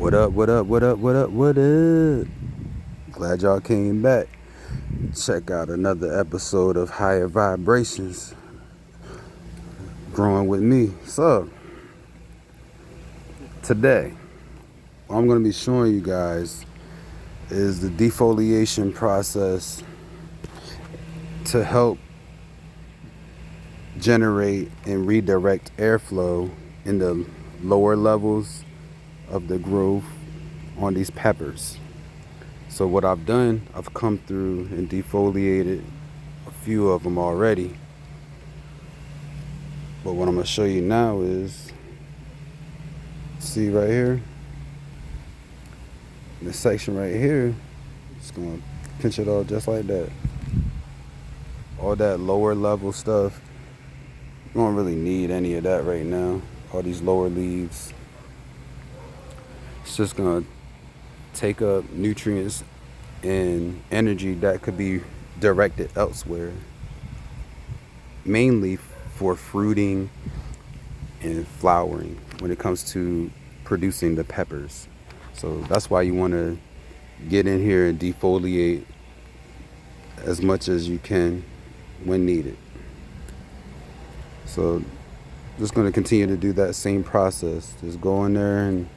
What up, what up, what up, what up, what up? Glad y'all came back. Check out another episode of Higher Vibrations. Growing with me. So, today, what I'm going to be showing you guys is the defoliation process to help generate and redirect airflow in the lower levels of the growth on these peppers. So what I've done, I've come through and defoliated a few of them already. But what I'm going to show you now is, see right here, this section right here, just going to pinch it off just like that. All that lower level stuff, you don't really need any of that right now. All these lower leaves. It's just going to take up nutrients and energy that could be directed elsewhere. Mainly for fruiting and flowering when it comes to producing the peppers. So that's why you want to get in here and defoliate as much as you can when needed. So just going to continue to do that same process. Just go in there and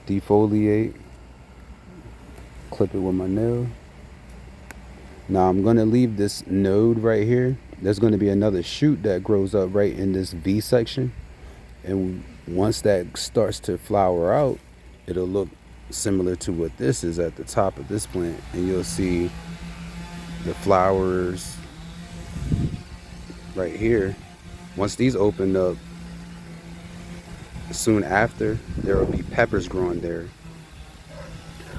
defoliate, clip it with my nail. Now I'm going to leave this node right here. There's going to be another shoot that grows up right in this V section, and once that starts to flower out, it'll look similar to what this is at the top of this plant, and you'll see the flowers right here. Once these open up, soon after there will be peppers growing there.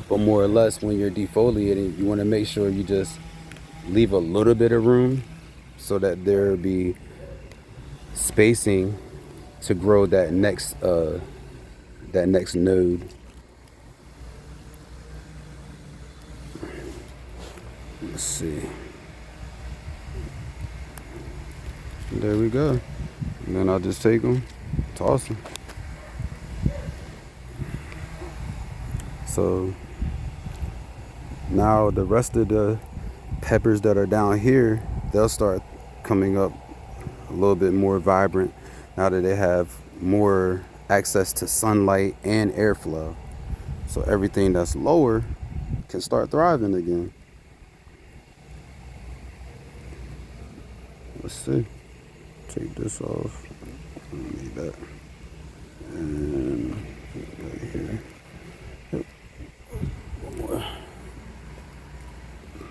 But more or less, when you're defoliating, you want to make sure you just leave a little bit of room so that there will be spacing to grow that next node. Let's see. There we go. And then I'll just take them, toss them. So now the rest of the peppers that are down here, they'll start coming up a little bit more vibrant now that they have more access to sunlight and airflow. So everything that's lower can start thriving again. Let's see. Take this off. I don't need that. And right here. Yep. One more.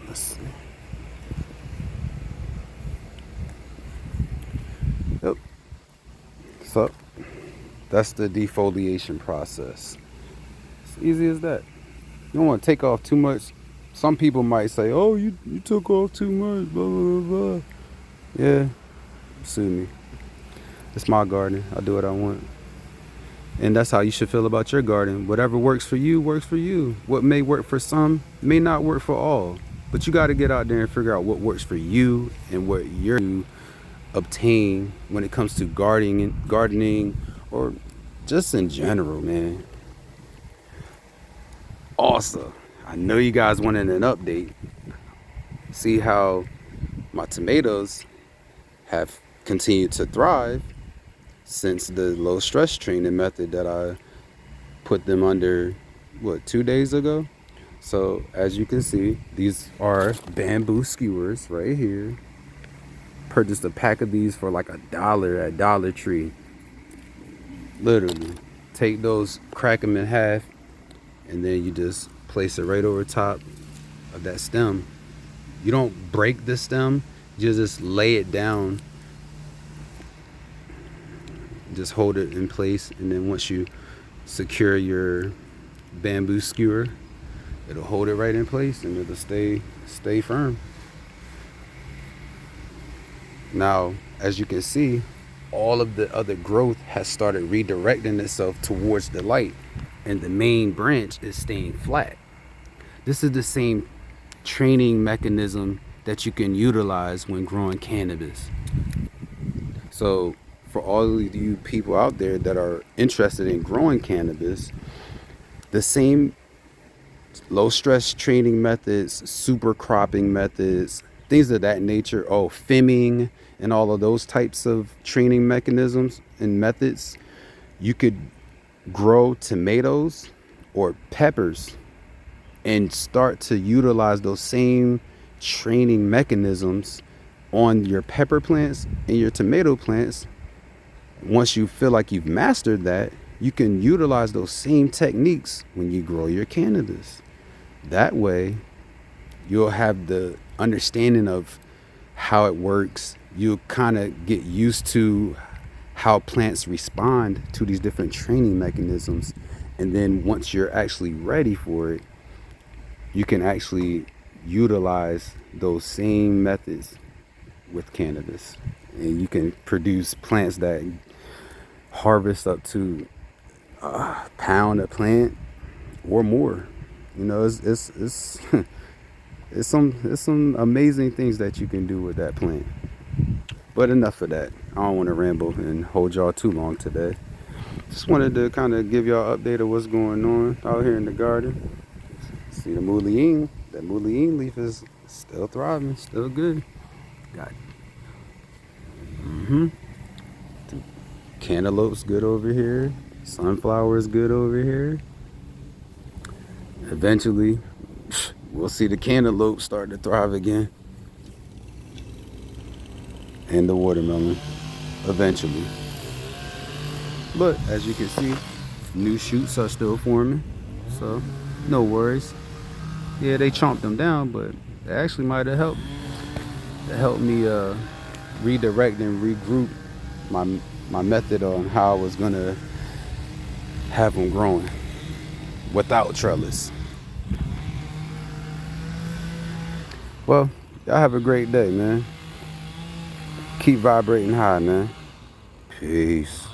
Let's see. Yep. So that's the defoliation process. It's easy as that. You don't want to take off too much. Some people might say, oh, you took off too much, blah, blah, blah. Yeah, sue me. It's my garden. I do what I want. And that's how you should feel about your garden. Whatever works for you, works for you. What may work for some may not work for all. But you got to get out there and figure out what works for you and what you're obtain when it comes to gardening, or just in general, man. Also, I know you guys wanted an update. See how my tomatoes have continued to thrive since the low stress training method that I put them under, 2 days ago. So as you can see, these are bamboo skewers right here. Purchased a pack of these for like $1 at Dollar Tree. Literally, take those, crack them in half, and then you just place it right over top of that stem. You don't break the stem, you just lay it down. Just hold it in place, and then once you secure your bamboo skewer, it'll hold it right in place and it'll stay firm. Now, as you can see, all of the other growth has started redirecting itself towards the light, and the main branch is staying flat. This is the same training mechanism that you can utilize when growing cannabis. So for all of you people out there that are interested in growing cannabis, The same low stress training methods, super cropping methods, things of that nature. Oh, fimming and all of those types of training mechanisms and methods. You could grow tomatoes or peppers and start to utilize those same training mechanisms on your pepper plants and your tomato plants. Once you feel like you've mastered that, you can utilize those same techniques when you grow your cannabis. That way, you'll have the understanding of how it works. You'll kind of get used to how plants respond to these different training mechanisms. And then once you're actually ready for it, you can actually utilize those same methods with cannabis. And you can produce plants that harvest up to a pound a plant or more. You know, it's it's some amazing things that you can do with that plant. But enough of that. I don't want to ramble and hold y'all too long today. Just wanted to kind of give y'all an update of what's going on out here in the garden. See the mullein. That mullein leaf is still thriving, still good. Got cantaloupe's good over here. Sunflower's good over here. Eventually, we'll see the cantaloupe start to thrive again. And the watermelon, eventually. But as you can see, new shoots are still forming. So, no worries. Yeah, they chomped them down, but it actually might have helped. It helped me redirect and regroup my method on how I was gonna have them growing without trellis. Well, y'all have a great day, man. Keep vibrating high, man. Peace.